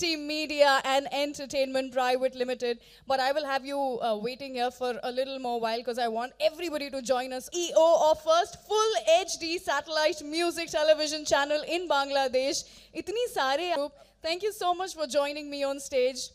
Media and Entertainment Private Limited. But I will have you waiting here for a little more while because I want everybody to join us. EO of first full HD satellite music television channel in Bangladesh. Itni sare group. Thank you so much for joining me on stage.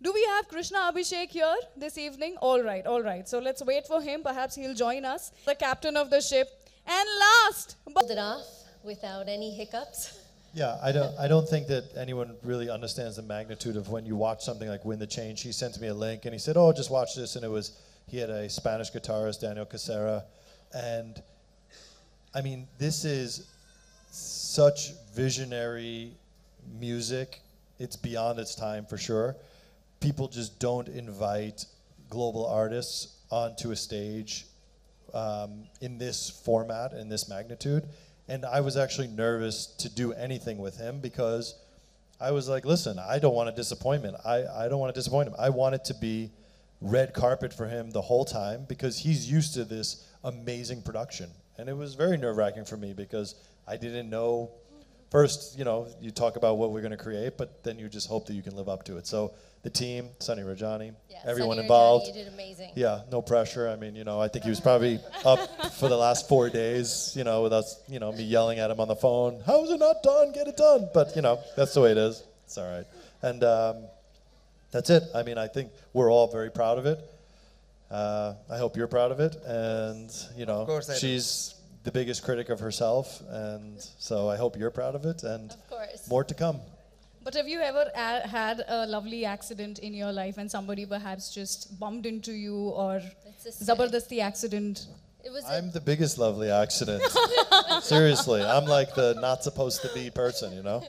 Do we have Krishna Abhishek here this evening? All right, all right. So let's wait for him. Perhaps he'll join us. The captain of the ship. And last, Pulled it off without any hiccups. Yeah, I don't think that anyone really understands the magnitude of when you watch something like Win the Change. He sent me a link and he said, "Oh, just watch this," and he had a Spanish guitarist, Daniel Casera, and I mean, this is such visionary music. It's beyond its time for sure. People just don't invite global artists onto a stage in this format, in this magnitude. And I was actually nervous to do anything with him because I was like, listen, I don't want a disappointment. I don't want to disappoint him. I want it to be red carpet for him the whole time because he's used to this amazing production. And it was very nerve-wracking for me because I didn't know. First, you know, you talk about what we're going to create, but then you just hope that you can live up to it. So the team, Sunny Rajani, everyone Sunny involved. Rajani, you did amazing. Yeah, no pressure. I mean, you know, I think he was probably up for the last 4 days, you know, with us, you know, me yelling at him on the phone. How is it not done? Get it done. But, you know, that's the way it is. It's all right. And that's it. I mean, I think we're all very proud of it. I hope you're proud of it. And, you know, she's the biggest critic of herself. And so I hope you're proud of it. And Of course. more to come. But have you ever had a lovely accident in your life and somebody perhaps just bumped into you or zabardasti accident? It was I'm the biggest lovely accident. Seriously, I'm like the not supposed to be person, you know?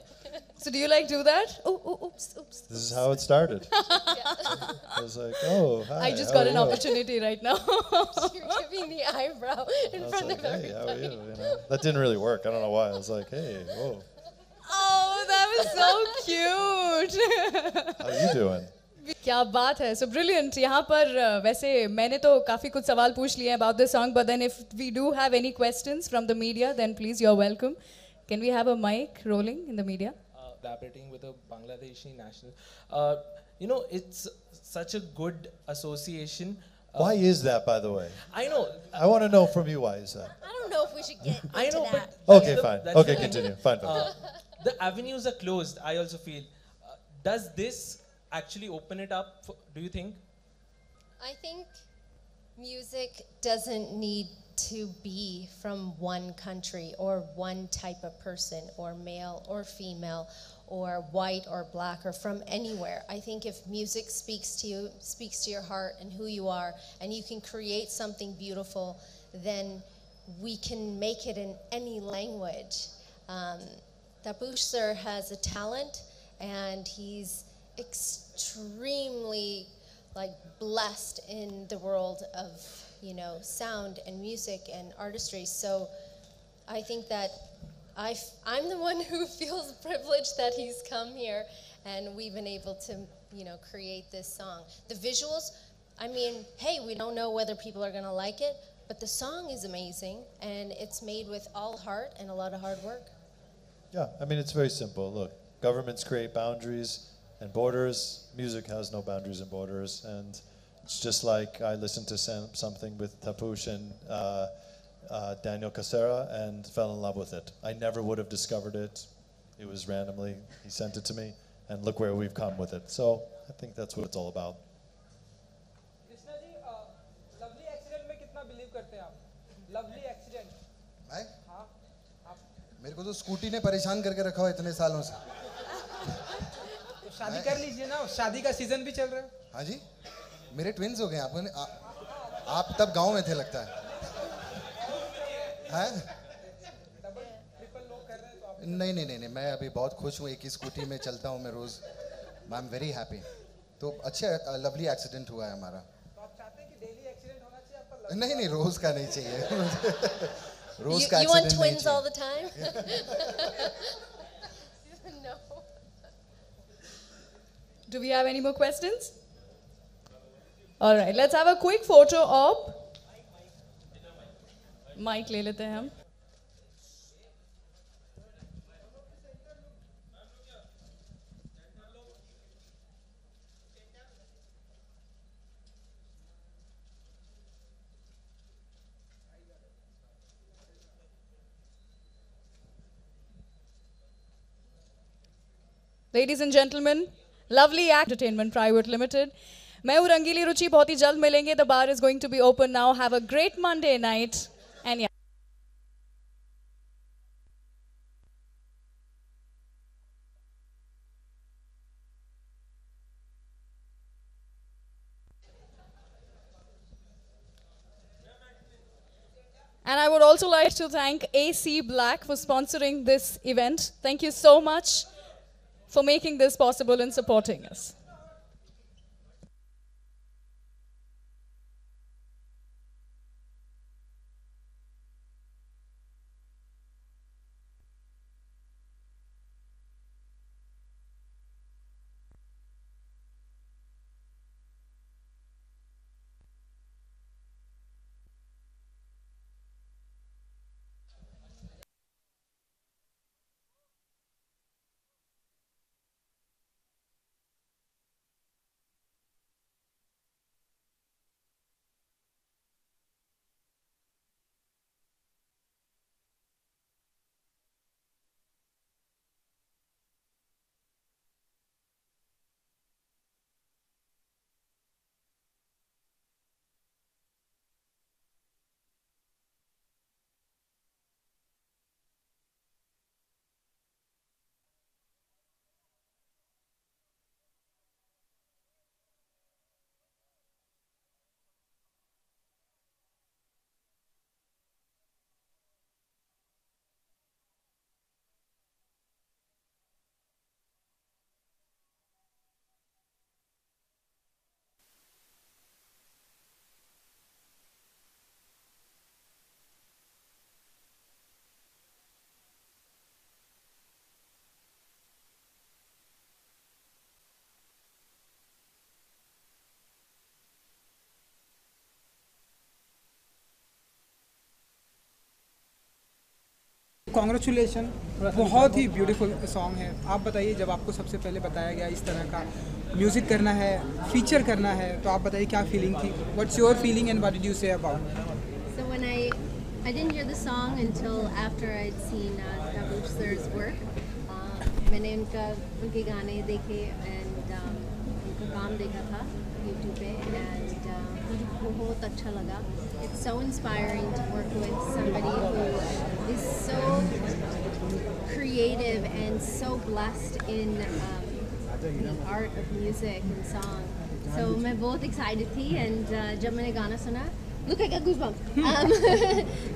So do you like do that? Oh, oops, oops. This is how it started. I was like, oh, hi. I just how got are an you? opportunity right now. You're giving the eyebrow in I was front like, of hey, everybody. how are you? You know, that didn't really work. I don't know why. I was like, hey, whoa, Oh, that was so cute. how you doing? क्या बात है. So brilliant. यहाँ पर वैसे मैंने तो काफी कुछ सवाल पूछ लिए हैं about this song, but then if we do have any questions from the media, then please you're welcome. Can we have a mic rolling in the media? Collaborating with a Bangladeshi national. You know, it's such a good association. Why is that, by the way? I know. I want to know from you, why is that? I don't know if we should get into I know, that. but Okay, fine. that's Okay, the thing. continue. Fine, fine. The avenues are closed. I also feel. Does this actually open it up? Do you think? I think music doesn't need to be from one country or one type of person or male or female or white or black or from anywhere. I think if music speaks to you, speaks to your heart and who you are, and you can create something beautiful, then we can make it in any language. Tapush sir has a talent and he's extremely like blessed in the world of, you know, sound and music and artistry. So I think that I'm the one who feels privileged that he's come here and we've been able to, you know, create this song. The visuals, I mean, hey, we don't know whether people are gonna like it, but the song is amazing and it's made with all heart and a lot of hard work. Yeah, I mean, it's very simple. Look, governments create boundaries and borders. Music has no boundaries and borders. And it's just like I listened to something with Tapush and Daniel Casera and fell in love with it. I never would have discovered it. It was randomly. He sent it to me. And look where we've come with it. So I think that's what it's all about. Krishna ji, lovely accident में कितना believe करते हैं आप? Lovely accident. मैं? हाँ, आप. मेरे को तो स्कूटी ने परेशान करके रखा हो इतने सालों से. तो शादी कर लीजिए ना, शादी का सीजन भी चल रहा है. हाँ जी, मेरे ट्विंस हो गए. आप तब गांव में थे लगता है. हैं? नहीं, मैं अभी बहुत खुश हूँ. एक ही स्कूटी में चलता हूँ मैं रोज. I am very happy. तो अच्छे लवली एक्सीडेंट हुआ है हमारा. तो आप चाहते हैं कि डेली एक्सीडेंट होना चाहिए आपका? नहीं, रोज का नहीं चाहिए. रोज का You want एक्सीडेंट नहीं twins all चाहिए. the time? No. Do we have any more questions? All right, let's have a quick photo op. Mic ले लेते हैं हम. Ladies and gentlemen, Lovely Act Entertainment Private Limited. मैं हूँ रंगीली रुचि, बहुत ही जल्द मिलेंगे. The bar is going to be open now. Have a great Monday night. And yeah. And I would also like to thank AC Black for sponsoring this event. Thank you so much for making this possible and supporting us. Congratulation, बहुत ही beautiful song है. आप बताइए, जब आपको सबसे पहले बताया गया इस तरह का म्यूज़िक करना है, फीचर करना है, तो आप बताइए क्या फीलिंग थी? What's your feeling and what did you say about? So when I didn't hear the song until after I'd seen Tabush sir's work. मैंने उनके गाने देखे and उनका काम देखा था YouTube पे and मुझे बहुत अच्छा लगा. It's so inspiring to work with somebody who is so creative and so blessed in the art of music and song. So मैं बहुत excited थी and जब मैंने गाना सुना, look, I got goosebumps.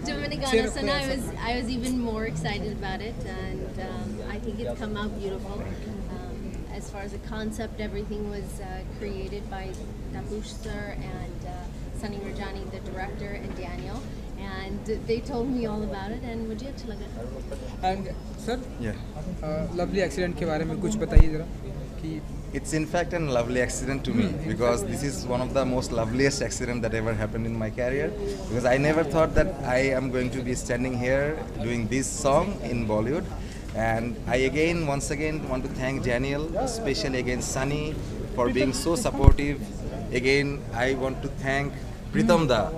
जब मैंने गाना सुना, I was even more excited about it, and I think it's come out beautiful. As far as the concept, everything was created by Tabush sir and Sunny Rajani, the director, and Daniel. And they told me all about it, and मुझे अच्छा लगा. And sir, lovely accident के बारे में कुछ बताइए जरा कि. It's in fact a lovely accident to me because this is one of the most loveliest accident that ever happened in my career, because I never thought that I am going to be standing here doing this song in Bollywood. And I once again want to thank Daniel, especially again Sunny, for being so supportive. Again, I want to thank Pritam Da,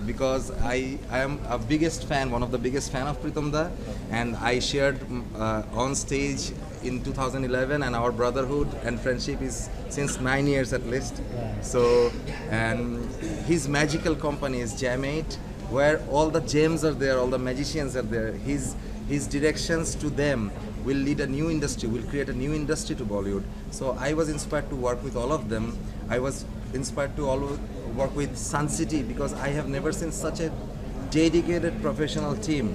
because I am a biggest fan, one of the biggest fan of Pritam Da, and I shared on stage in 2011, and our brotherhood and friendship is since 9 years at least. So, and his magical company is Jam8, where all the gems are there, all the magicians are there. His directions to them will lead a new industry, will create a new industry to Bollywood. So I was inspired to work with all of them. I was inspired to work with Sun City because I have never seen such a dedicated professional team.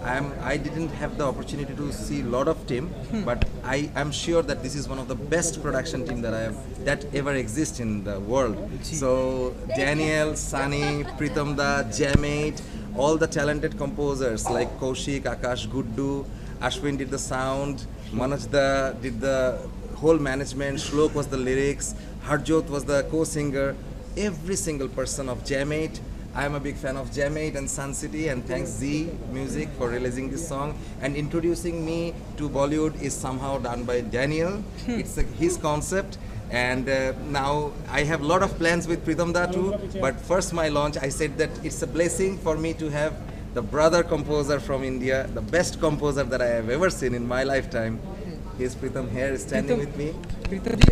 I didn't have the opportunity to see a lot of team, but I am sure that this is one of the best production team that ever exists in the world. So Daniel, Sunny, Pritam Da, Jam8, all the talented composers like Kaushik, Akash, Guddu, Ashwin did the sound, Manoj Da did the whole management, Shlok was the lyrics, Harjot was the co-singer. Every single person of Jam8. I am a big fan of Jam8 and Sun City, and thanks Z Music for releasing this song and introducing me to Bollywood is somehow done by Daniel. It's his concept, and now I have a lot of plans with Pritam Da too, but first my launch, I said that it's a blessing for me to have the brother composer from India, the best composer that I have ever seen in my lifetime. He is Pritam here standing with me. प्रीतम जी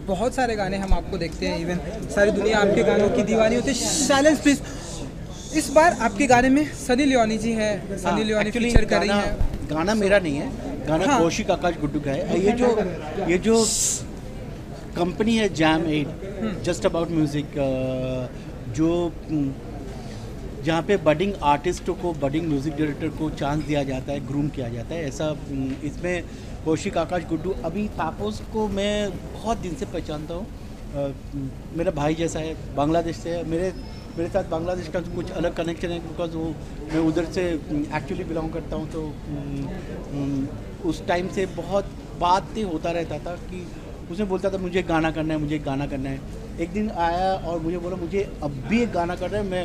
बहुत सारे गाने हम आपको देखते हैं, even सारी दुनिया आपके गानों की दीवानी होती है। Silence please. इस बार आपके गाने में सनी लियोनी जी है, सनी लियोनी फीचर कर रही है। गाना मेरा नहीं है, गाना कौशिक आकाश गुड्डू का है। ये जो कंपनी है जैम 8 जस्ट अबाउट म्यूज़िक, जो जहाँ पे बडिंग आर्टिस्टों को, बडिंग म्यूज़िक डायरेक्टर को चांस दिया जाता है, ग्रूम किया जाता है, ऐसा इसमें कौशिक आकाश गुड्डू, अभी तापस को मैं बहुत दिन से पहचानता हूँ, मेरा भाई जैसा है, बांग्लादेश से है। मेरे साथ बांग्लादेश का कुछ अलग कनेक्शन है, बिकॉज वो मैं उधर से एक्चुअली बिलोंग करता हूँ। तो उस टाइम से बहुत बातें होता रहता था कि उसने बोलता था मुझे गाना करना है, मुझे गाना करना है। एक दिन आया और मुझे बोला मुझे अब भी एक गाना करना है, मैं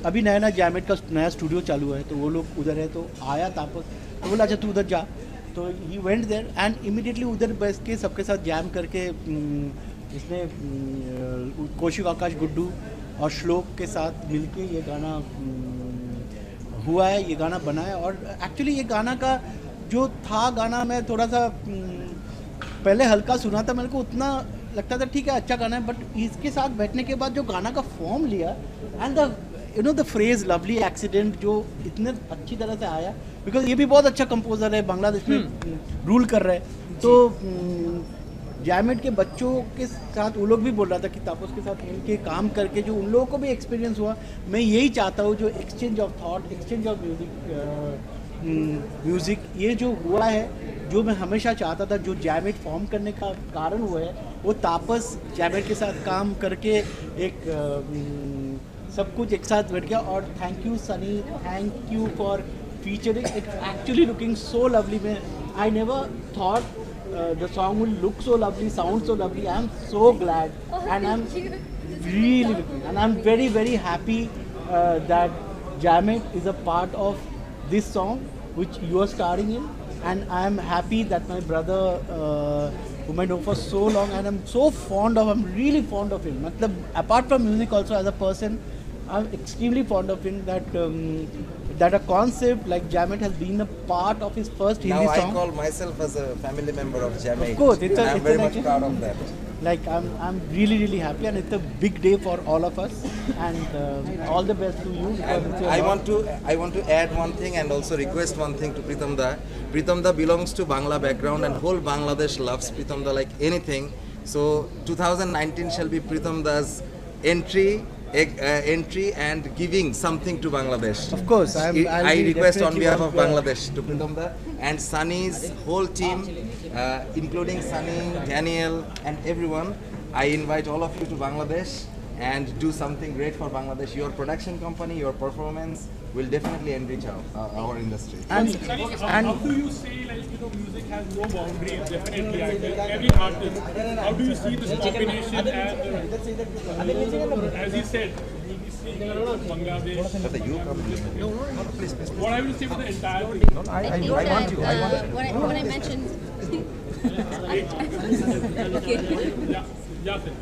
अभी नया जैमेट का नया स्टूडियो चालू है, तो वो लोग उधर है। तो आया तापस, तो बोला अच्छा तू उधर जा। तो he went there and immediately उधर बैठ के सबके साथ जैम करके इसने कौशिक आकाश गुड्डू और श्लोक के साथ मिलके ये गाना हुआ है, ये गाना बना है। और एक्चुअली ये गाना का जो था, गाना मैं थोड़ा सा पहले हल्का सुना था, मेरे को उतना लगता था ठीक है अच्छा गाना है, बट इसके साथ बैठने के बाद जो गाना का फॉर्म लिया and the phrase lovely accident जो इतने अच्छी तरह से आया, बिकॉज ये भी बहुत अच्छा कंपोजर है, बांग्लादेश में रूल कर रहा है। तो जैमेट के बच्चों के साथ वो लोग भी बोल रहा था कि तापस के साथ मिलके काम करके जो उन लोगों को भी एक्सपीरियंस हुआ, मैं यही चाहता हूँ जो exchange of thought, exchange of music ये जो हुआ है, जो मैं हमेशा चाहता था, जो जैमेट फॉर्म करने का कारण हुआ है, वो तापस जैमेट के साथ काम करके एक सब कुछ एक साथ बैठ गया। और thank you Sunny, thank you for featuring, it's actually looking so lovely. मैं I never thought the song will look so lovely, sound so lovely. I am so glad, and I'm really looking, and I'm very very happy that Jaimet is a part of this song which you are starring in, and I am happy that my brother whom I know for so long and I'm so fond of, I'm really fond of him. Matlab, apart from music also as a person, I'm extremely fond of him, that a concept like Jaimet has been a part of his first Hindi now song. I call myself as a family member of Jaimet. Of course, I'm very much proud of that. Like I'm really happy, and it's a big day for all of us, and all the best to you. And I want to add one thing and also request one thing to Pritam da. Pritam da belongs to Bangla background, and whole Bangladesh loves Pritam da like anything. So 2019 shall be Pritam da's entry and giving something to Bangladesh. Of course, I request on behalf of Bangladesh to Pritam da and Sunny's whole team, including Sunny, Daniel, and everyone. I invite all of you to Bangladesh and do something great for Bangladesh. Your production company, your performance will definitely enrich our industry. And how do you say, like, music has no boundaries? Definitely, I think every artist. How do you see this combination as he said, he's seeing Bangladesh. But you come. No, please. What I will say for the entire thing. No, I want you. What I mentioned. Yeah, sir.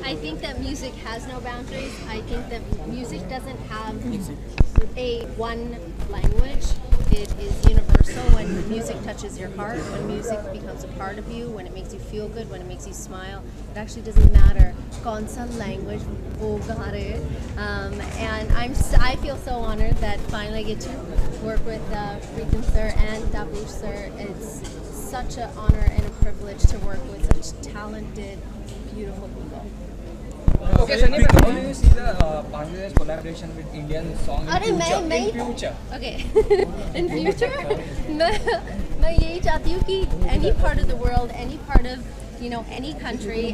I think that music has no boundaries. I think that music doesn't have a one language. It is universal. When music touches your heart, when music becomes a part of you, when it makes you feel good, when it makes you smile, it actually doesn't matter kaun sa language wo gaa rahe. And I feel so honored that finally I get to work with Pritam sir and Tapush sir. It's such an honor and a privilege to work with such talented, beautiful people. Okay, Sunny, but how do you see the Bangladesh collaboration with Indian song in future? Okay, in future, मैं यही चाहती हूँ कि any part of the world, any part of any country,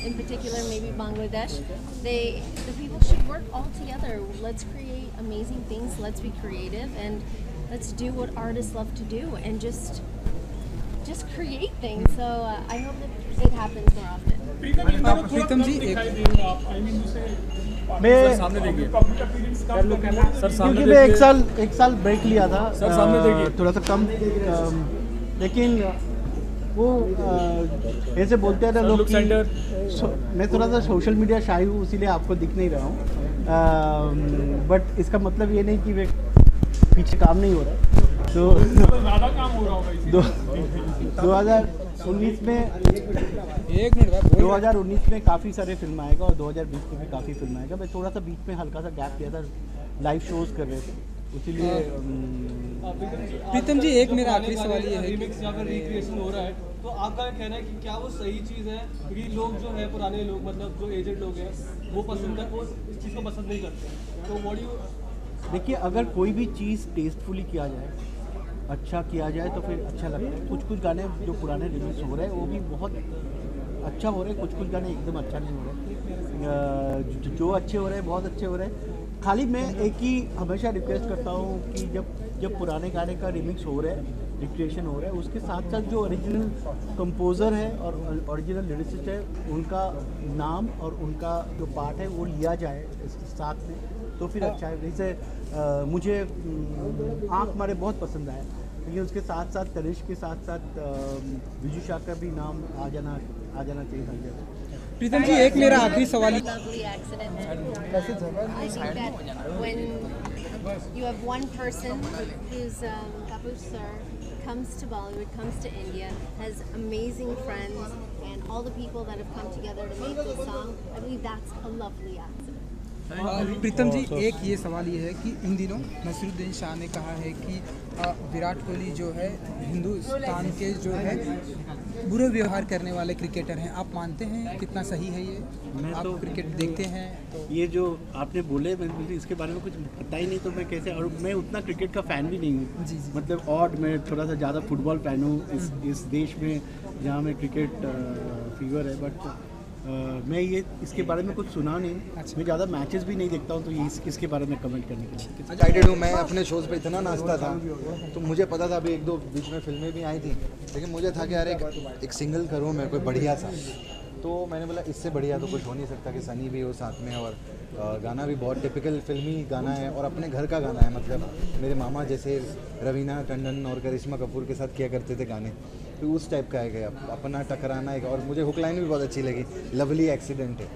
in particular maybe Bangladesh, the people should work all together. Let's create amazing things. Let's be creative and let's do what artists love to do and just create things. So I hope that it happens more often. प्रीतम जी क्योंकि मैं एक साल break लिया था, थोड़ा सा कम, लेकिन वो ऐसे बोलते हैं ना लोग कि मैं थोड़ा सा सोशल मीडिया शाई हूँ, इसीलिए आपको दिख नहीं रहा हूँ, बट इसका मतलब ये नहीं कि मैं पीछे काम नहीं हो रहा है। तो ज़्यादा काम हो रहा होगा 2019 में 2019 में काफ़ी सारे फिल्म आएगा और 2020 में भी काफ़ी फिल्म आएगा। मैं थोड़ा सा बीच में हल्का सा गैप लिया था, लाइव शोज़ कर रहे थे, इसीलिए। प्रीतम जी, एक मेरा आखिरी सवाल ये है, रीमिक्स या फिर रिक्रिएशन हो रहा है, तो आपका कहना है कि क्या वो सही चीज़ है? क्योंकि लोग जो है, पुराने लोग, मतलब जो एजेड लोग हैं, वो पसंद है, वो इस चीज़ को पसंद नहीं करते। तो व्हाट यू देखिए, अगर कोई भी चीज़ टेस्टफुली किया जाए, अच्छा किया जाए, तो फिर अच्छा लगता है। कुछ कुछ गाने जो पुराने रिलीज हो रहे हैं वो भी बहुत अच्छा हो रहे हैं, कुछ कुछ गाने एकदम अच्छा नहीं हो रहे। जो अच्छे हो रहे हैं बहुत अच्छे हो रहे हैं। खाली मैं एक ही हमेशा रिक्वेस्ट करता हूँ कि जब पुराने गाने का रिमिक्स हो रहा है, रिक्रिएशन हो रहा है, उसके साथ साथ जो ओरिजिनल कंपोज़र है और ओरिजिनल लिरिसिस्ट है, उनका नाम और उनका जो पार्ट है वो लिया जाए इसके साथ में, तो फिर अच्छा है। जैसे मुझे आँख मारे बहुत पसंद आया, लेकिन उसके साथ साथ तनिष्क के साथ साथ विजुषा का भी नाम आ जाना चाहिए। प्रीतम जी, एक मेरा आखिरी सवाल I think that when you have one person who's Kapoor sir comes to Bollywood, comes to India, has amazing friends, and all the people that have come together to make this song, I believe that's a lovely accident. प्रीतम जी, एक ये सवाल ये है कि इन दिनों नसीरुद्दीन शाह ने कहा है कि विराट कोहली जो है हिंदुस्तान के जो है बुरे व्यवहार करने वाले क्रिकेटर हैं। आप मानते हैं कितना सही है ये? आप तो क्रिकेट देखते हैं तो ये जो आपने बोले, मुझे इसके बारे में कुछ पता ही नहीं, तो मैं कैसे, और मैं उतना क्रिकेट का फ़ैन भी नहीं हूँ। जी। मतलब और मैं थोड़ा सा ज़्यादा फुटबॉल फ़ैन हूँ इस देश में जहाँ में क्रिकेट फीवर है। बट मैं ये इसके बारे में कुछ सुना नहीं। मैं ज़्यादा मैचेस भी नहीं देखता हूँ, तो ये इसके बारे में कमेंट करने के लिए एक्साइटेड हूँ। मैं अपने शोज़ पे इतना नाचता था, तो मुझे पता था अभी एक दो बीच में फिल्में भी आई थी, लेकिन मुझे था कि यार एक सिंगल करूँ मैं कोई बढ़िया सा। तो मैंने बोला इससे बढ़िया तो कुछ हो नहीं सकता कि सनी भी हो साथ में, और गाना भी बहुत टिपिकल फिल्मी गाना है और अपने घर का गाना है। मतलब मेरे मामा जैसे रवीना टंडन और करिश्मा कपूर के साथ किया करते थे गाने, तो उस टाइप का है अपना टकराना है। और मुझे हुक लाइन भी बहुत अच्छी लगी, लवली एक्सीडेंट है।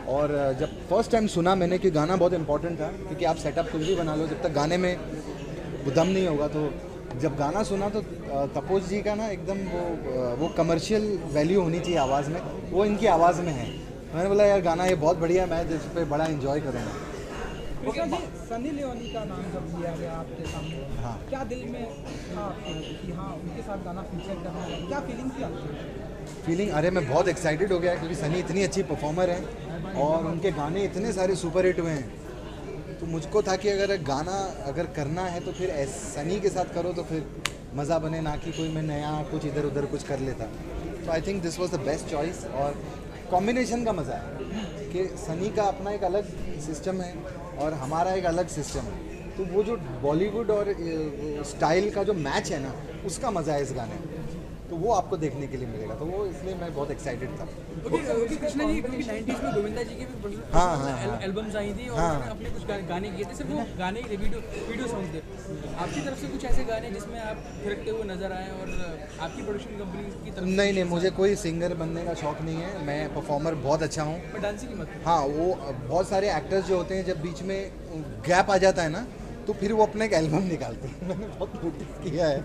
और जब फर्स्ट टाइम सुना मैंने कि गाना बहुत इंपॉर्टेंट था, क्योंकि आप सेटअप कुछ भी बना लो, जब तक गाने में दम नहीं होगा। तो जब गाना सुना तो तपोज जी का ना एकदम वो कमर्शियल वैल्यू होनी चाहिए आवाज़ में, वो इनकी आवाज़ में है। मैंने बोला यार गाना ये बहुत बढ़िया, मैं इस पर बड़ा इन्जॉय करूँगा। सनी लियोनी का नाम जब लिया गया आपके सामने, हाँ, क्या दिल में था कि हाँ उनके साथ गाना फीचर करना है? क्या फीलिंग थी आपकी? फीलिंग, अरे मैं बहुत एक्साइटेड हो गया, क्योंकि सनी इतनी अच्छी परफॉर्मर है और उनके गाने इतने सारे सुपर हिट हुए हैं। तो मुझको था कि अगर गाना करना है तो फिर सनी के साथ करो तो फिर मज़ा बने, ना कि कोई मैं नया कुछ इधर उधर कुछ कर लेता। तो I think this was the best choice, और कॉम्बिनेशन का मज़ा है कि सनी का अपना एक अलग सिस्टम है और हमारा एक अलग सिस्टम है। तो वो जो बॉलीवुड और स्टाइल का जो मैच है ना, उसका मज़ा है इस गाने में, तो वो आपको देखने के लिए मिलेगा। तो वो इसलिए मैं बहुत एक्साइटेड था। ओके कृष्णा जी, क्योंकि 90s में गोविंदा जी की भी एल्बम्स आई थी और उन्होंने अपने कुछ गाने किए थे, सिर्फ वो गाने ही वीडियो सॉन्ग थे। आपकी तरफ से कुछ ऐसे गाने जिसमें आप थिरकते हुए नजर आए और आपकी प्रोडक्शन कंपनी की तरफ? नहीं, मुझे कोई सिंगर बनने का शौक नहीं है। मैं परफॉर्मर बहुत अच्छा हूँ, पर डांसिंग की मत। हाँ, वो बहुत सारे एक्टर्स जो होते हैं जब बीच में गैप आ जाता है ना, तो फिर वो अपना एक एल्बम निकालते हैं। मैंने बहुत नोटिस किया है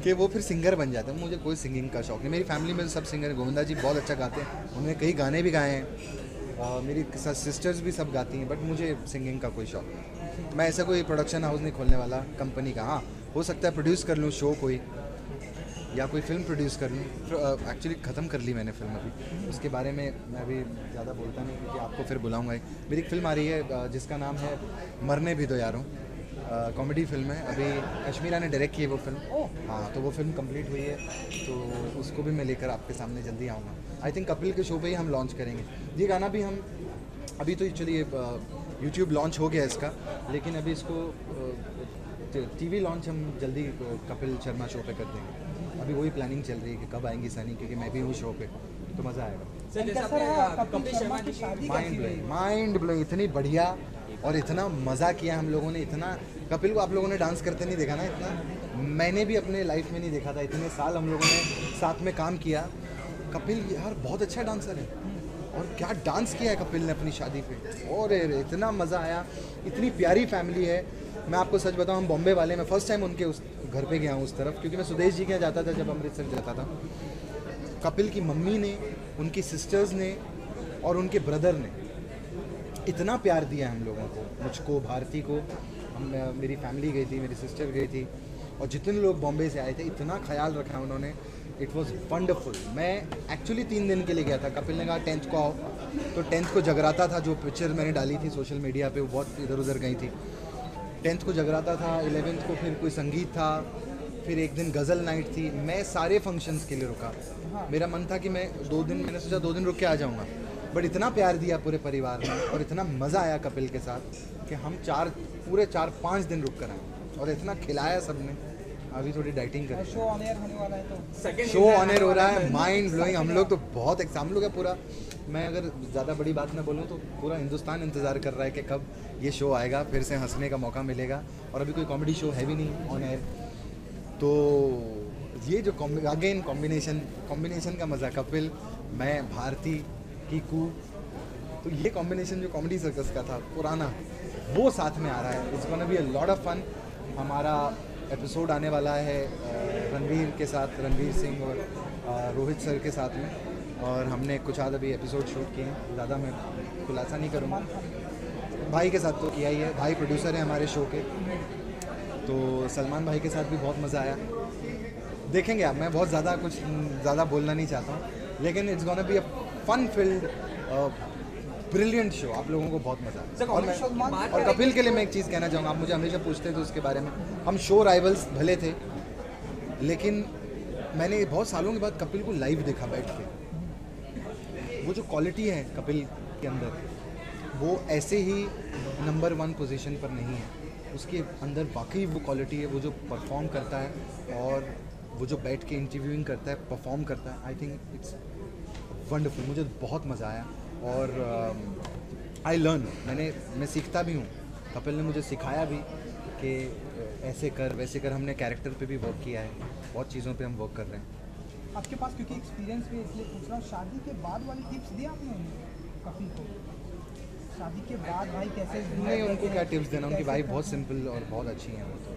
कि वो फिर सिंगर बन जाते हैं। मुझे कोई सिंगिंग का शौक नहीं। मेरी फैमिली में सब सिंगर हैं। गोविंदा जी बहुत अच्छा गाते हैं, उन्होंने कई गाने भी गाए हैं। मेरी सिस्टर्स भी सब गाती हैं, बट मुझे सिंगिंग का कोई शौक नहीं। मैं ऐसा कोई प्रोडक्शन हाउस नहीं खोलने वाला कंपनी का। हाँ, हो सकता है प्रोड्यूस कर लूँ शो कोई, या कोई फिल्म प्रोड्यूस कर लूँ। एक्चुअली ख़त्म कर ली मैंने फिल्म अभी, उसके बारे में मैं अभी ज़्यादा बोलता नहीं, क्योंकि आपको फिर बुलाऊँगा ही। मेरी एक फिल्म आ रही है जिसका नाम है मरने भी दो यारों, कॉमेडी फिल्म है। अभी कश्मीरा ने डायरेक्ट की है वो फिल्म। हाँ, तो वो फिल्म कंप्लीट हुई है, तो उसको भी मैं लेकर आपके सामने जल्दी आऊँगा। आई थिंक कपिल के शो पे ही हम लॉन्च करेंगे ये गाना भी। हम अभी तो चलिए यूट्यूब लॉन्च हो गया इसका, लेकिन अभी इसको टीवी लॉन्च हम जल्दी कपिल शर्मा शो पे कर देंगे। अभी वही प्लानिंग चल रही है कि कब आएंगी सनी, क्योंकि मैं भी हूँ शो पे, तो मज़ा आएगा। माइंड ब्लोइंग, इतनी बढ़िया और इतना मज़ा किया हम लोगों ने। इतना कपिल को आप लोगों ने डांस करते नहीं देखा ना, इतना मैंने भी अपने लाइफ में नहीं देखा था। इतने साल हम लोगों ने साथ में काम किया। कपिल यार बहुत अच्छा डांसर है, और क्या डांस किया है कपिल ने अपनी शादी पे, और इतना मज़ा आया। इतनी प्यारी फैमिली है, मैं आपको सच बताऊं, हम बॉम्बे वाले, मैं फर्स्ट टाइम उनके उस घर पे गया हूँ उस तरफ, क्योंकि मैं सुदेश जी के यहाँ जाता था जब अमृतसर जाता था। कपिल की मम्मी ने, उनकी सिस्टर्स ने और उनके ब्रदर ने इतना प्यार दिया हम लोगों को, मुझको, भारती को। मेरी फैमिली गई थी, मेरी सिस्टर गई थी, और जितने लोग बॉम्बे से आए थे इतना ख्याल रखा उन्होंने। It was wonderful. मैं एक्चुअली 3 दिन के लिए गया था। कपिल ने कहा 10th को आओ, तो 10th को जगराता था। जो पिक्चर मैंने डाली थी सोशल मीडिया पे वो बहुत इधर उधर गई थी। 10th को जगराता था, 11th को फिर कोई संगीत था, फिर एक दिन गज़ल नाइट थी। मैं सारे फंक्शंस के लिए रुका। मेरा मन था कि मैं 2 दिन, मैंने सोचा 2 दिन रुक के आ जाऊँगा, बट इतना प्यार दिया पूरे परिवार ने और इतना मज़ा आया कपिल के साथ कि हम पूरे 4-5 दिन रुक कर आए और इतना खिलाया सबने। अभी थोड़ी डाइटिंग कर, शो ऑन एयर होने वाला है, तो शो ऑन एयर हो रहा है, माइंड ब्लोइंग। हम लोग तो बहुत हम लोग है पूरा, मैं अगर ज़्यादा बड़ी बात ना बोलूँ तो पूरा हिंदुस्तान इंतज़ार कर रहा है कि कब ये शो आएगा, फिर से हंसने का मौका मिलेगा। और अभी कोई कॉमेडी शो है भी नहीं ऑन एयर, तो ये जो अगेन कॉम्बिनेशन का मज़ा, कपिल, मैं, भारती, कीकू, तो ये कॉम्बिनेशन जो कॉमेडी सर्कस का था पुराना, वो साथ में आ रहा है। It's gonna be a lot of fun. हमारा एपिसोड आने वाला है रणवीर के साथ, रणवीर सिंह और रोहित सर के साथ में, और हमने कुछ आध अभी एपिसोड शूट किए हैं, ज़्यादा मैं खुलासा नहीं करूँगा। भाई के साथ तो किया ही है, भाई प्रोड्यूसर हैं हमारे शो के, तो सलमान भाई के साथ भी बहुत मज़ा आया। देखेंगे आप, मैं बहुत ज़्यादा बोलना नहीं चाहता हूँ, लेकिन it's gonna be a fun filled brilliant show. आप लोगों को बहुत मज़ा आया। और कपिल के लिए मैं एक चीज़ कहना चाहूँगा, आप मुझे हमेशा पूछते थे उसके बारे में। हम शो राइवल्स भले थे, लेकिन मैंने बहुत सालों के बाद कपिल को लाइव देखा बैठ के। वो जो क्वालिटी है कपिल के अंदर, वो ऐसे ही नंबर 1 पोजीशन पर नहीं है। उसके अंदर वाकई वो क्वालिटी है, वो जो परफॉर्म करता है और वो जो बैठ के इंटरव्यूइंग करता है, परफॉर्म करता है। I think it's wonderful. मुझे बहुत मज़ा आया और आई लर्न, मैं सीखता भी हूँ। कपिल ने मुझे सिखाया भी कि ऐसे कर वैसे कर। हमने कैरेक्टर पे भी वर्क किया है, बहुत चीज़ों पे हम वर्क कर रहे हैं। आपके पास क्योंकि एक्सपीरियंस भी, इसलिए पूछ रहा हूँ, शादी के बाद वाली टिप्स दी आपने कपिल को? शादी के बाद भाई कैसे? नहीं, उनको क्या टिप्स देना, उनकी वाइफ बहुत सिंपल और बहुत अच्छी हैं वो, तो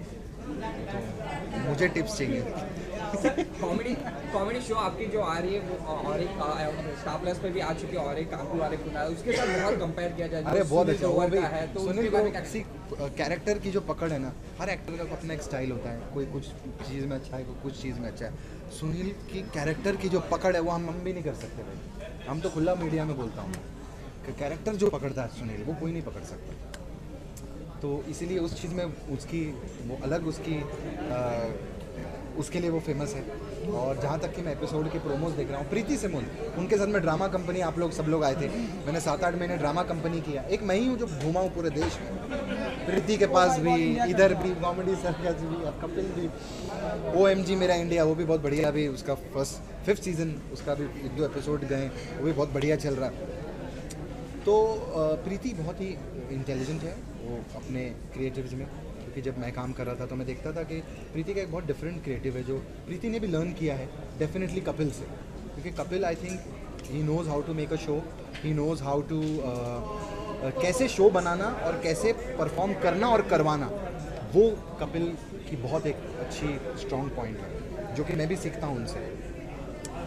मुझे टिप्स चाहिए। कॉमेडी शो आपकी जो आ रही है वो, और एक स्टार प्लस पे भी आ चुकी है, और एक कांकू वाले खुना, उसके साथ बहुत कंपेयर किया जाए। अरे बहुत अच्छा हुआ है, तो सुनील को किसी कैरेक्टर की जो पकड़ है ना, हर एक्टर का अपना एक स्टाइल होता है। कोई कुछ चीज़ में अच्छा है, कोई कुछ चीज़ में अच्छा है। सुनील की कैरेक्टर की जो पकड़ है वो हम भी नहीं कर सकते भाई। हम तो खुला मीडिया में बोलता हूँ कि कैरेक्टर जो पकड़ता है सुनील, वो कोई नहीं पकड़ सकता। तो इसीलिए उस चीज़ में उसकी वो अलग, उसके लिए वो फेमस है। और जहाँ तक कि मैं एपिसोड के प्रोमोज देख रहा हूँ, प्रीति सिमुल, उनके साथ में ड्रामा कंपनी, आप लोग सब लोग आए थे, मैंने 7-8 महीने ड्रामा कंपनी किया। एक मैं ही हूँ जो घूमा हूँ पूरे देश में, प्रीति के पास भी, इधर भी, कॉमेडी सर्कस भी, अब कपिल भी, OMG मेरा इंडिया, वो भी बहुत बढ़िया। अभी उसका 5th सीज़न, उसका भी 1-2 एपिसोड गए, वो भी बहुत बढ़िया चल रहा है। तो प्रीति बहुत ही इंटेलिजेंट है वो अपने क्रिएटिव्स में, क्योंकि जब मैं काम कर रहा था तो मैं देखता था कि प्रीति का एक बहुत डिफरेंट क्रिएटिव है, जो प्रीति ने भी लर्न किया है डेफिनेटली कपिल से। क्योंकि Kapil, I think he knows how to make a show, he knows how to कैसे शो बनाना और कैसे परफॉर्म करना और करवाना, वो कपिल की बहुत एक अच्छी स्ट्रॉन्ग पॉइंट है, जो कि मैं भी सीखता हूँ उनसे।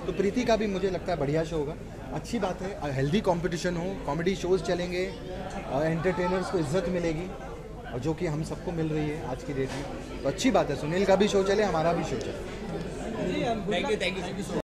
तो प्रीति का भी मुझे लगता है बढ़िया शो होगा। अच्छी बात है, हेल्दी कंपटीशन हो, कॉमेडी शोज़ चलेंगे, एंटरटेनर्स को इज्जत मिलेगी, और जो कि हम सबको मिल रही है आज की डेट में। तो अच्छी बात है, सुनील का भी शो चले, हमारा भी शो चले। Thank you.